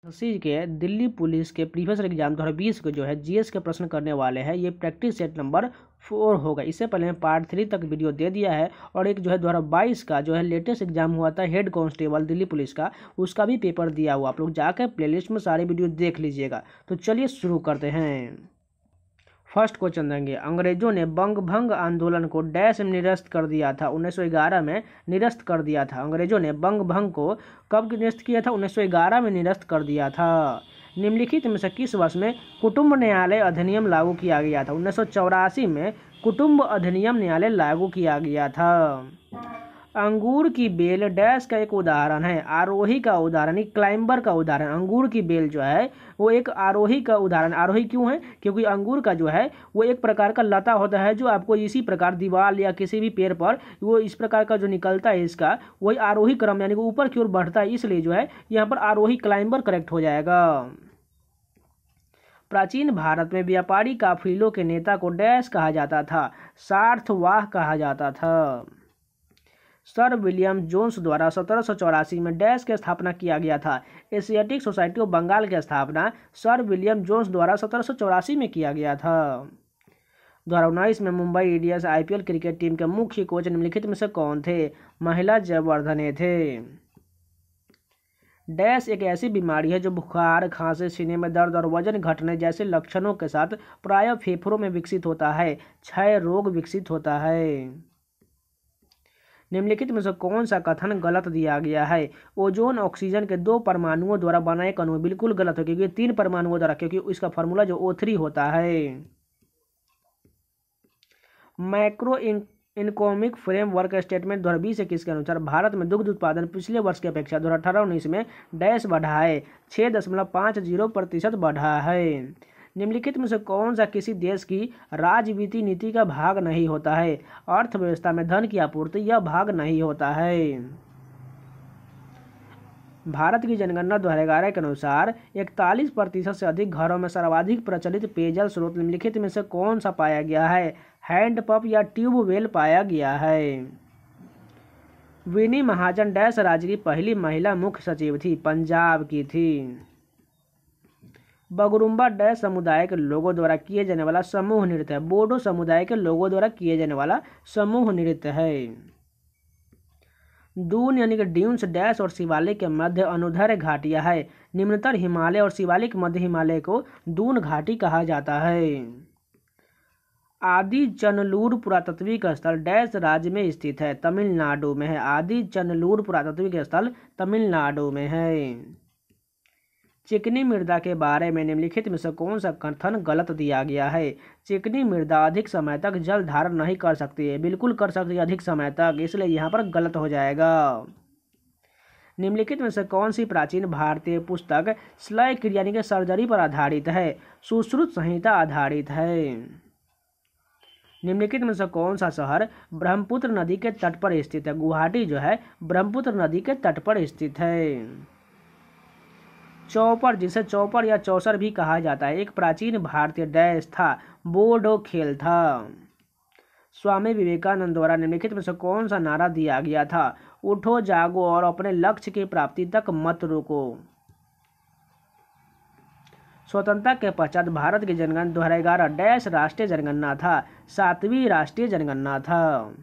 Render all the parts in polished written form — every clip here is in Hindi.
सी के दिल्ली पुलिस के प्रीवियस एग्जाम 2020 को जो है जीएस के प्रश्न करने वाले हैं। ये प्रैक्टिस सेट नंबर 4 होगा। इससे पहले मैं पार्ट 3 तक वीडियो दे दिया है और एक जो है 2022 का जो है लेटेस्ट एग्जाम हुआ था हेड कांस्टेबल दिल्ली पुलिस का, उसका भी पेपर दिया हुआ। आप लोग जाकर प्लेलिस्ट में सारे वीडियो देख लीजिएगा। तो चलिए शुरू करते हैं। फर्स्ट क्वेश्चन देंगे, अंग्रेजों ने बंग भंग आंदोलन को डैश में निरस्त कर दिया था। 1911 में निरस्त कर दिया था। अंग्रेजों ने बंग भंग को कब निरस्त किया था? 1911 में निरस्त कर दिया था। निम्नलिखित में से किस वर्ष में कुटुंब न्यायालय अधिनियम लागू किया गया था? 1984 में कुटुंब अधिनियम न्यायालय लागू किया गया था। अंगूर की बेल डैश का एक उदाहरण है, आरोही का उदाहरण, क्लाइंबर का उदाहरण। अंगूर की बेल जो है वो एक आरोही का उदाहरण। आरोही क्यों है? क्योंकि अंगूर का जो है वो एक प्रकार का लता होता है जो आपको इसी प्रकार दीवार या किसी भी पेड़ पर वो इस प्रकार का जो निकलता है इसका वही आरोही क्रम यानी कि ऊपर की ओर बढ़ता है, इसलिए जो है यहाँ पर आरोही क्लाइंबर करेक्ट हो जाएगा। प्राचीन भारत में व्यापारी काफिलों के नेता को डैश कहा जाता था? सार्थवाह कहा जाता था। सर विलियम जोन्स द्वारा 1784 में डैश की स्थापना किया गया था? एशियाटिक सोसाइटी ऑफ बंगाल की स्थापना सर विलियम जोन्स द्वारा 1784 में किया गया था। 2019 में Mumbai Indians IPL cricket team के मुख्य कोच निम्नलिखित में से कौन थे? महिला जयवर्धने थे। डैश एक ऐसी बीमारी है जो बुखार, खांसी, सीने में दर्द और वजन घटने जैसे लक्षणों के साथ प्रायः फेफड़ों में विकसित होता है। क्षय रोग विकसित होता है। निम्नलिखित में से कौन सा कथन गलत दिया गया है? ओजोन ऑक्सीजन के 2 परमाणुओं द्वारा बना एक अणु। बिल्कुल गलत है क्योंकि 3 परमाणुओं द्वारा, क्योंकि इसका फॉर्मूला जो O3 होता है। मैक्रो इकोनॉमिक फ्रेमवर्क स्टेटमेंट 2020-21 के अनुसार भारत में दुग्ध उत्पादन पिछले वर्ष की अपेक्षा 2018-19 में डैश बढ़ा है? 6.50% बढ़ा है। निम्नलिखित में से कौन सा किसी देश की राजनीति नीति का भाग नहीं होता है? अर्थव्यवस्था में धन की आपूर्ति यह भाग नहीं होता है। भारत की जनगणना 2011 के अनुसार 41% से अधिक घरों में सर्वाधिक प्रचलित पेयजल स्रोत निम्नलिखित में से कौन सा पाया गया है? हैंडपंप या ट्यूबवेल पाया गया है। विनी महाजन डैश राज्य की पहली महिला मुख्य सचिव थी? पंजाब की थी। बगुरुम्बा डैश समुदाय के लोगों द्वारा किए जाने वाला समूह नृत्य है? बोडो समुदाय के लोगों द्वारा किए जाने वाला समूह नृत्य है। दून यानी कि ड्यून्स डैश और शिवालिक के मध्य अनुदैर्ध्य घाटियां है? निम्नतर हिमालय और शिवालिक मध्य हिमालय को दून घाटी कहा जाता है। आदि चनलूर पुरातात्विक स्थल डैश राज्य में स्थित है? तमिलनाडु में है। आदि चनलूर पुरातात्विक स्थल तमिलनाडु में है। चिकनी मृदा के बारे में निम्नलिखित में से कौन सा कथन गलत दिया गया है? चिकनी मृदा अधिक समय तक जल धारण नहीं कर सकती है? बिल्कुल कर सकती है अधिक समय तक, इसलिए यहाँ पर गलत हो जाएगा। निम्नलिखित में से कौन सी प्राचीन भारतीय पुस्तक श्लय क्रिया यानी कि सर्जरी पर आधारित है? सुश्रुत संहिता आधारित है। निम्नलिखित में से कौन सा शहर ब्रह्मपुत्र नदी के तट पर स्थित है? गुवाहाटी जो है ब्रह्मपुत्र नदी के तट पर स्थित है। चौपर, जिसे चौपर या चौसर भी कहा जाता है, एक प्राचीन भारतीय डैश था? बोडो खेल था। स्वामी विवेकानंद द्वारा निम्नलिखित में से कौन सा नारा दिया गया था? उठो जागो और अपने लक्ष्य की प्राप्ति तक मत रुको। स्वतंत्रता के पश्चात भारत की जनगणना 2011 डैश राष्ट्रीय जनगणना था? 7वीं राष्ट्रीय जनगणना था।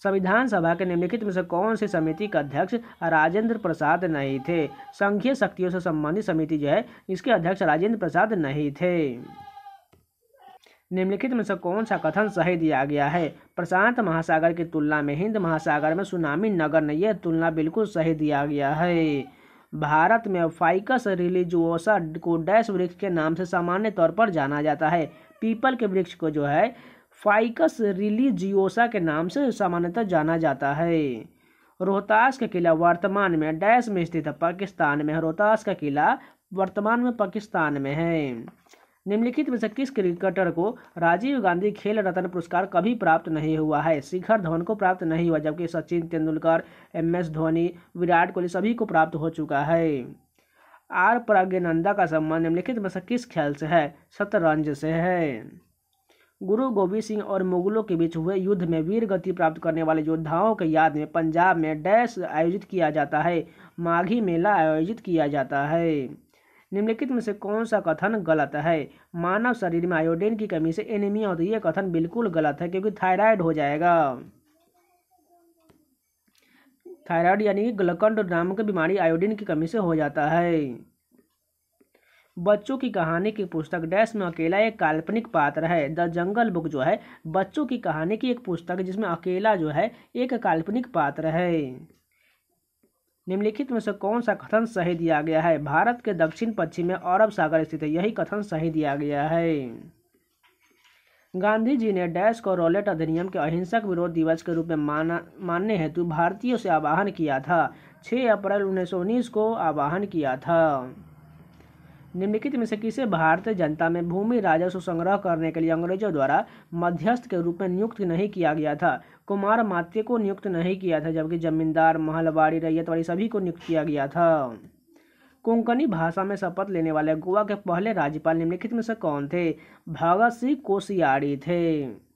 संविधान सभा के निम्नलिखित में से कौन सी समिति का अध्यक्ष राजेंद्र प्रसाद नहीं थे? संघीय शक्तियों से संबंधित समिति जो है इसके अध्यक्ष राजेंद्र प्रसाद नहीं थे। निम्नलिखित में से कौन सा कथन सही दिया गया है? प्रशांत महासागर की तुलना में हिंद महासागर में सुनामी नगण्य। यह तुलना बिल्कुल सही दिया गया है। भारत में फाइकस रिलीजियोसा को डैश वृक्ष के नाम से सामान्य तौर पर जाना जाता है? पीपल के वृक्ष को जो है फाइकस रिलीजियोसा के नाम से सामान्यतः जाना जाता है। रोहतास का किला वर्तमान में डैश में स्थित है? पाकिस्तान में है। रोहतास का किला वर्तमान में पाकिस्तान में है। निम्नलिखित में से किस क्रिकेटर को राजीव गांधी खेल रत्न पुरस्कार कभी प्राप्त नहीं हुआ है? शिखर धवन को प्राप्त नहीं हुआ, जबकि सचिन तेंदुलकर, MS धोनी, विराट कोहली सभी को प्राप्त हो चुका है। आर प्रज्ञानंदा का सम्मान निम्नलिखित में से किस खेल से है? शतरंज से है। गुरु गोबिंद सिंह और मुगलों के बीच हुए युद्ध में वीर गति प्राप्त करने वाले योद्धाओं की याद में पंजाब में डैश आयोजित किया जाता है, माघी मेला आयोजित किया जाता है। निम्नलिखित में से कौन सा कथन गलत है? मानव शरीर में आयोडीन की कमी से एनीमिया होती है। ये कथन बिल्कुल गलत है क्योंकि थायराइड हो जाएगा। थायराइड यानी कि ग्लूकोन नामक बीमारी आयोडीन की कमी से हो जाता है। बच्चों की कहानी की पुस्तक डैश में अकेला एक काल्पनिक पात्र है। द जंगल बुक जो है बच्चों की कहानी की एक पुस्तक जिसमें अकेला जो है एक काल्पनिक पात्र है। निम्नलिखित में से कौन सा कथन सही दिया गया है? भारत के दक्षिण पश्चिम में अरब सागर स्थित है। यही कथन सही दिया गया है। गांधी जी ने डैश को रॉलेट अधिनियम के अहिंसक विरोध दिवस के रूप में मानने हेतु भारतीयों से आह्वान किया था। 6 अप्रैल 1919 को आह्वान किया था। निम्नलिखित में से किसे भारतीय जनता में भूमि राजस्व संग्रह करने के लिए अंग्रेजों द्वारा मध्यस्थ के रूप में नियुक्त नहीं किया गया था? कुमार मात्य को नियुक्त नहीं किया था, जबकि जमींदार, महलवाड़ी, रैयतवाड़ी सभी को नियुक्त किया गया था। कोंकणी भाषा में शपथ लेने वाले गोवा के पहले राज्यपाल निम्नलिखित में से कौन थे? भगत सिंह कोश्यारी थे।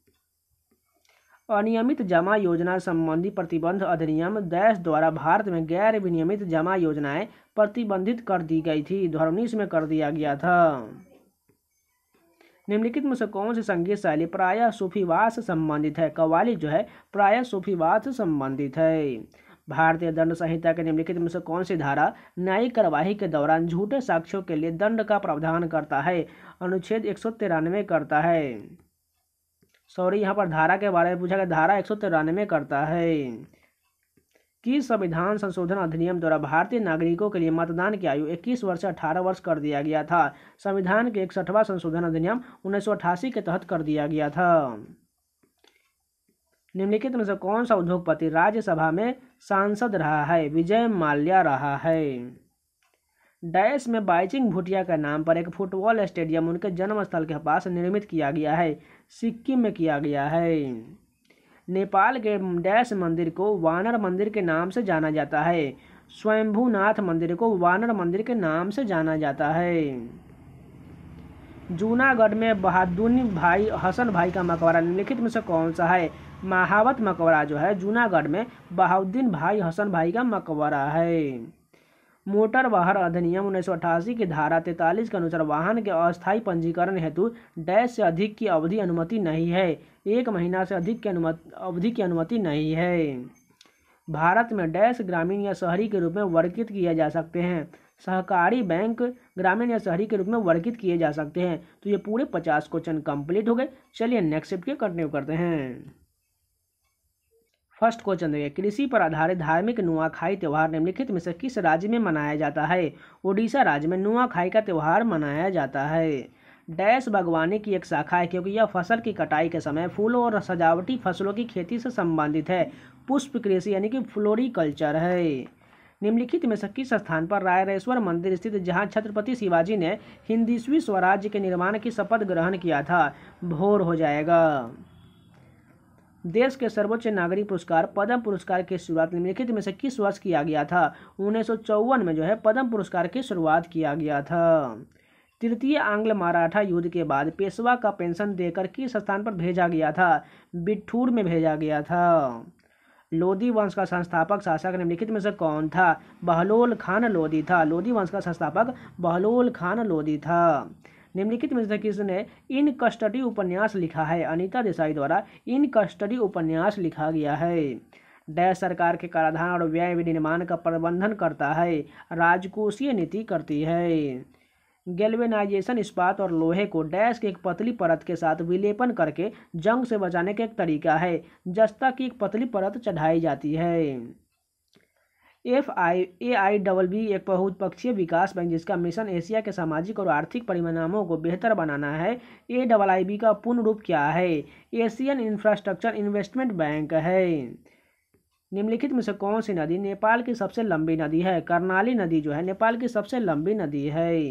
अनियमित जमा योजना संबंधी प्रतिबंध अधिनियम डैश द्वारा भारत में गैर विनियमित जमा योजनाएं प्रतिबंधित कर दी गई थी। 2019 में कर दिया गया था। निम्नलिखित में से कौन सी संगीत शैली प्रायः सूफीवाद से संबंधित है? कव्वाली जो है प्रायः सूफीवाद से संबंधित है। भारतीय दंड संहिता के निम्नलिखित में से कौन सी धारा न्यायिक कार्यवाही के दौरान झूठे साक्ष्यों के लिए दंड का प्रावधान करता है? अनुच्छेद 193 करता है। सॉरी, यहाँ पर धारा के बारे में पूछा गया। धारा 193 करता है कि संविधान संशोधन अधिनियम द्वारा भारतीय नागरिकों के लिए मतदान की आयु 21 वर्ष से 18 वर्ष कर दिया गया था। संविधान के 61वां संशोधन अधिनियम 1988 के तहत कर दिया गया था। निम्नलिखित में से कौन सा उद्योगपति राज्यसभा में सांसद रहा है? विजय माल्या रहा है। डैश में बाईचिंग भूटिया के नाम पर एक फुटबॉल स्टेडियम उनके जन्म स्थल के पास निर्मित किया गया है। सिक्किम में किया गया है। नेपाल के डैश मंदिर को वानर मंदिर के नाम से जाना जाता है। स्वयंभूनाथ मंदिर को वानर मंदिर के नाम से जाना जाता है। जूनागढ़ में बहादुर भाई हसन भाई का मकबरा निम्नलिखित में से कौन सा है? महावत मकबरा जो है जूनागढ़ में बहाउद्दीन भाई हसन भाई का मकबरा है। मोटर वाहन अधिनियम 1988 की धारा 43 के अनुसार वाहन के अस्थायी पंजीकरण हेतु डैश से अधिक की अवधि अनुमति नहीं है। 1 महीना से अधिक की अवधि की अनुमति नहीं है। भारत में डैश ग्रामीण या शहरी के रूप में वर्गीकृत किए जा सकते हैं। सहकारी बैंक ग्रामीण या शहरी के रूप में वर्गीकृत किए जा सकते हैं। तो ये पूरे 50 क्वेश्चन कंप्लीट हो गए। चलिए नेक्स्ट शिफ्ट के कंटिन्यू करते हैं। फर्स्ट क्वेश्चन देखिए, कृषि पर आधारित धार्मिक नुआखाई त्यौहार निम्नलिखित में से किस राज्य में मनाया जाता है? उड़ीसा राज्य में नुआखाई का त्यौहार मनाया जाता है। डैश बागवानी की एक शाखा है क्योंकि यह फसल की कटाई के समय फूलों और सजावटी फसलों की खेती से संबंधित है। पुष्प कृषि यानी कि फ्लोरिकल्चर है। निम्नलिखित में से किस स्थान पर रायरेश्वर मंदिर स्थित जहां छत्रपति शिवाजी ने हिंदवी स्वराज्य के निर्माण की शपथ ग्रहण किया था? भोर हो जाएगा। देश के सर्वोच्च नागरिक पुरस्कार पद्म पुरस्कार की शुरुआत निम्नलिखित में से किस वर्ष किया गया था? 1954 में जो है पद्म पुरस्कार की शुरुआत किया गया था। तृतीय आंग्ल मराठा युद्ध के बाद पेशवा का पेंशन देकर किस स्थान पर भेजा गया था? बिठूर में भेजा गया था। लोधी वंश का संस्थापक शासक निम्नलिखित में से कौन था? बहलोल खान लोधी था। लोधी वंश का संस्थापक बहलोल खान लोधी था। निम्नलिखित में से किसने इन कस्टडी उपन्यास लिखा है? अनीता देसाई द्वारा इन कस्टडी उपन्यास लिखा गया है। डैश सरकार के कराधान और व्यय विनिर्माण का प्रबंधन करता है। राजकोषीय नीति करती है। गैल्वेनाइजेशन इस्पात और लोहे को डैश की एक पतली परत के साथ विलेपन करके जंग से बचाने का एक तरीका है। जस्ता की एक पतली परत चढ़ाई जाती है। AIBB एक बहुपक्षीय विकास बैंक जिसका मिशन एशिया के सामाजिक और आर्थिक परिणामों को बेहतर बनाना है। AIIB का पूर्ण रूप क्या है? एशियन इंफ्रास्ट्रक्चर इन्वेस्टमेंट बैंक है। निम्नलिखित में से कौन सी नदी नेपाल की सबसे लंबी नदी है? कर्णाली नदी जो है नेपाल की सबसे लंबी नदी है।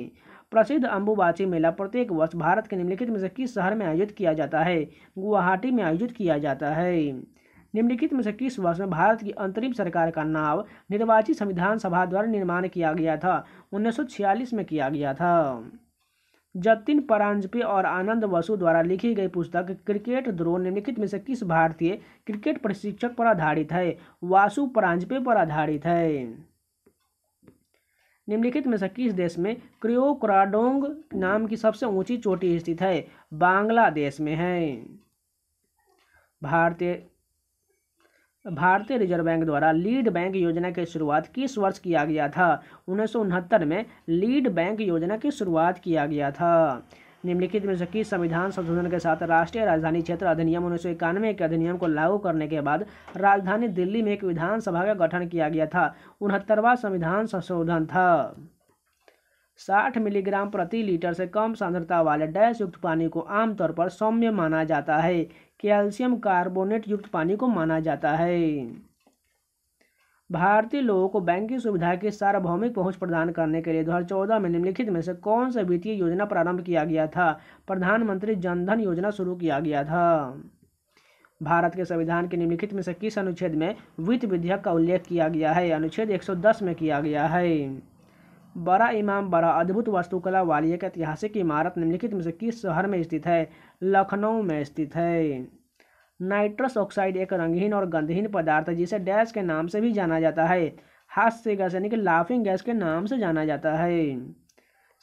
प्रसिद्ध अम्बुबाची मेला प्रत्येक वर्ष भारत के निम्नलिखित में से किस शहर में आयोजित किया जाता है? गुवाहाटी में आयोजित किया जाता है। निम्नलिखित में से किस वर्ष में भारत की अंतरिम सरकार का नाम निर्वाचित संविधान सभा द्वारा निर्माण किया गया था? 1946 में किया गया था। जतिन परांजपे और आनंद बसु द्वारा लिखी गई पुस्तक क्रिकेट ड्रोन निम्नलिखित में से किस भारतीय क्रिकेट प्रशिक्षक पर आधारित है? वासु परांजपे पर आधारित है। निम्नलिखित में से किस देश में क्रियोक्राडोंग नाम की सबसे ऊंची चोटी स्थित है? बांग्लादेश में है। भारतीय रिजर्व बैंक द्वारा लीड बैंक योजना की शुरुआत किस वर्ष किया गया था? 1969 में लीड बैंक योजना की शुरुआत किया गया था। निम्नलिखित में से किस संविधान संशोधन के साथ राष्ट्रीय राजधानी क्षेत्र अधिनियम 1991 के अधिनियम को लागू करने के बाद राजधानी दिल्ली में एक विधानसभा का गठन किया गया था? 69वां संविधान संशोधन था। 60 मिलीग्राम प्रति लीटर से कम सांद्रता वाले डैश युक्त पानी को आमतौर पर सौम्य माना जाता है। कैल्शियम कार्बोनेट युक्त पानी को माना जाता है। भारतीय लोगों को बैंकिंग सुविधा की सार्वभौमिक पहुंच प्रदान करने के लिए 2014 में निम्नलिखित में से कौन सा वित्तीय योजना प्रारंभ किया गया था? प्रधानमंत्री जनधन योजना शुरू किया गया था। भारत के संविधान के निम्नलिखित में से किस अनुच्छेद में वित्त विधेयक का उल्लेख किया गया है? अनुच्छेद 110 में किया गया है। बड़ा इमाम बड़ा अद्भुत वास्तुकला वाली एक ऐतिहासिक इमारत निम्नलिखित में से किस शहर में स्थित है? लखनऊ में स्थित है। नाइट्रस ऑक्साइड एक रंगहीन और गंधहीन पदार्थ है जिसे डैश के नाम से भी जाना जाता है। हास्य गैस यानी कि लाफिंग गैस के नाम से जाना जाता है।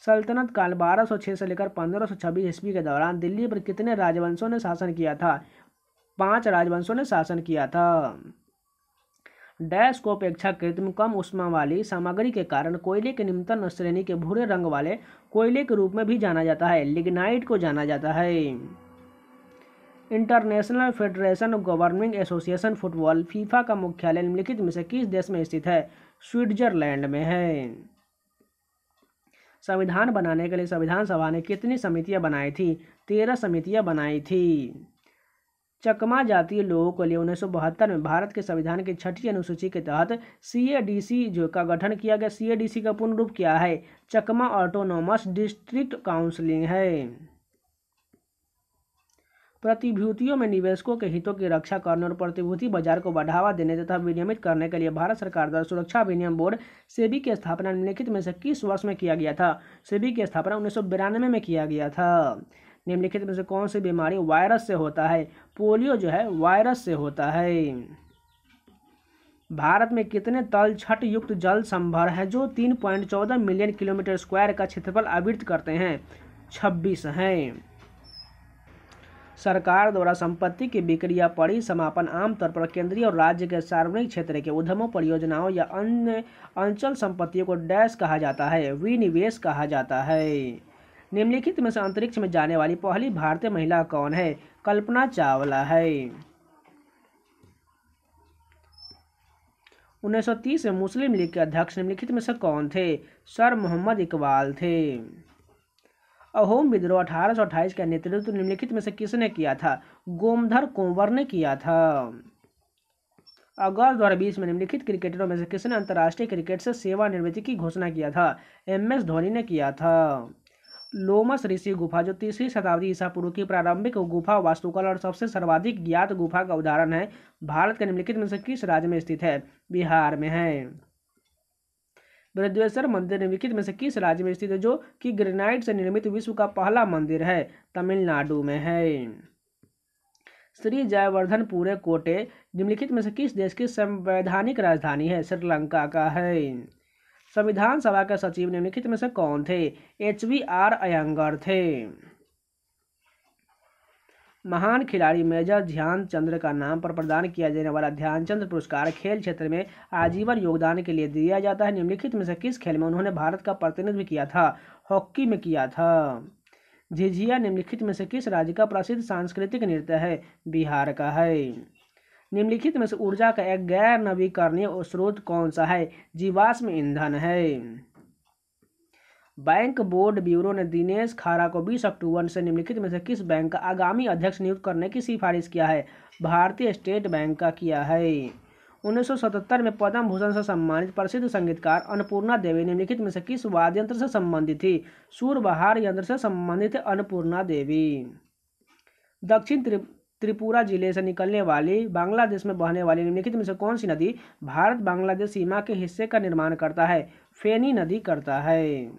सल्तनत काल 1206 से लेकर 1526 ईस्वी के दौरान दिल्ली पर कितने राजवंशों ने शासन किया था? 5 राजवंशों ने शासन किया था। डैश को अपेक्षाकृत कम ऊष्मा वाली सामग्री के कारण कोयले के निम्नतम श्रेणी के भूरे रंग वाले कोयले के रूप में भी जाना जाता है। लिग्नाइट को जाना जाता है। International federation of governing association football FIFA का मुख्यालय निम्नलिखित में से किस देश में स्थित है? स्विट्जरलैंड में है। संविधान बनाने के लिए संविधान सभा ने कितनी समितियां बनाई थी? 13 समितियां बनाई थी। चकमा जातीय लोगों के लिए 1972 में भारत के संविधान की 6ठी अनुसूची के तहत CADC जो का गठन किया गया। CADC का पूर्ण रूप क्या है? चकमा ऑटोनोमस डिस्ट्रिक्ट काउंसिलिंग है। प्रतिभूतियों में निवेशकों के हितों की रक्षा करने और प्रतिभूति बाजार को बढ़ावा देने तथा विनियमित करने के लिए भारत सरकार द्वारा सुरक्षा विनियम बोर्ड सेबी की स्थापना निम्नलिखित में से किस वर्ष में किया गया था? सेबी की स्थापना 1992 में किया गया था। निम्नलिखित में से कौन सी बीमारी वायरस से होता है? पोलियो जो है वायरस से होता है। भारत में कितने तल छट युक्त जल संभर हैं जो 3.14 मिलियन किलोमीटर स्क्वायर का क्षेत्रफल आवृत करते हैं? 26 हैं। सरकार द्वारा संपत्ति की बिक्री या परिसमापन आमतौर पर केंद्रीय और राज्य के सार्वजनिक क्षेत्र के उद्यमों, परियोजनाओं या अन्य अंचल संपत्तियों को डैश कहा जाता है? विनिवेश कहा जाता है। निम्नलिखित में से अंतरिक्ष में जाने वाली पहली भारतीय महिला कौन है? कल्पना चावला है। 1930 में मुस्लिम लीग के अध्यक्ष निम्नलिखित में से कौन थे? सर मोहम्मद इकबाल थे। अहोम विद्रोह 1828 का नेतृत्व निम्नलिखित में से किसने किया था? गोमधर कुंवर ने किया था। अगस्त 2020 में निम्नलिखित क्रिकेटरों में से किसने अंतर्राष्ट्रीय क्रिकेट से सेवानिवृत्ति की घोषणा किया था? MS धोनी ने किया था। लोमस ऋषि गुफा जो 3री शताब्दी ईसा पूर्व की प्रारंभिक गुफा वास्तुकला और सबसे सर्वाधिक ज्ञात गुफा का उदाहरण है, भारत के निम्नलिखित में से किस राज्य में स्थित है? बिहार में है। बृहदेश्वर मंदिर निम्नलिखित में से किस राज्य में स्थित है जो कि ग्रेनाइट से निर्मित विश्व का पहला मंदिर है? तमिलनाडु में है। श्री जयवर्धन पूरे कोटे निम्नलिखित में से किस देश की संवैधानिक राजधानी है? श्रीलंका का है। संविधान सभा के सचिव निम्नलिखित में से कौन थे? HVR अयंगर थे। महान खिलाड़ी मेजर ध्यानचंद का नाम पर प्रदान किया जाने वाला ध्यानचंद पुरस्कार खेल क्षेत्र में आजीवन योगदान के लिए दिया जाता है। निम्नलिखित में से किस खेल में उन्होंने भारत का प्रतिनिधित्व किया था? हॉकी में किया था। झिझिया निम्नलिखित में से किस राज्य का प्रसिद्ध सांस्कृतिक नृत्य है? बिहार का है। निम्नलिखित में से ऊर्जा का एक गैर नवीकरणीय स्रोत कौन सा है? जीवाश्म ईंधन है। बैंक बोर्ड ब्यूरो ने दिनेश खारा को 20 अक्टूबर से निम्नलिखित में से किस बैंक का आगामी अध्यक्ष नियुक्त करने की सिफारिश किया है? भारतीय स्टेट बैंक का किया है। 1977 में पद्म भूषण से सम्मानित प्रसिद्ध संगीतकार अन्नपूर्णा देवी निम्नलिखित में से किस वाद्य यंत्र से संबंधित थी? सूरबहार यंत्र से संबंधित है अन्नपूर्णा देवी। दक्षिण त्रिपुरा जिले से निकलने वाली बांग्लादेश में बहने वाली निम्नलिखित में से कौन सी नदी भारत बांग्लादेश सीमा के हिस्से का निर्माण करता है? फेनी नदी करता है।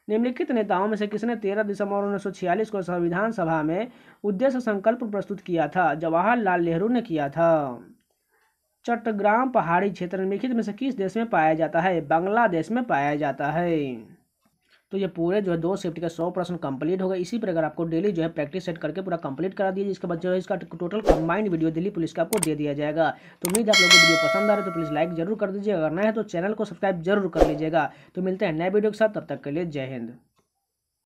निम्नलिखित नेताओं में से किसने 13 दिसंबर 1946 को संविधान सभा में उद्देश्य संकल्प प्रस्तुत किया था? जवाहरलाल नेहरू ने किया था। चट्टग्राम पहाड़ी क्षेत्र निम्नलिखित में से किस देश में पाया जाता है? बांग्लादेश में पाया जाता है। तो ये पूरे जो है 2 शिफ्ट के 100 प्रश्न कंप्लीट हो गए। इसी प्रकार आपको डेली जो है प्रैक्टिस सेट करके पूरा कंप्लीट करा दीजिए। इसके बाद जो है इसका total combined video Delhi police का आपको दे दिया जाएगा। तो उम्मीद है आप लोगों को वीडियो पसंद आ रहा है तो प्लीज़ लाइक जरूर कर दीजिए। अगर नया है तो चैनल को सब्सक्राइब जरूर कर लीजिएगा। तो मिलते हैं नए वीडियो के साथ, तब तक के लिए जय हिंद।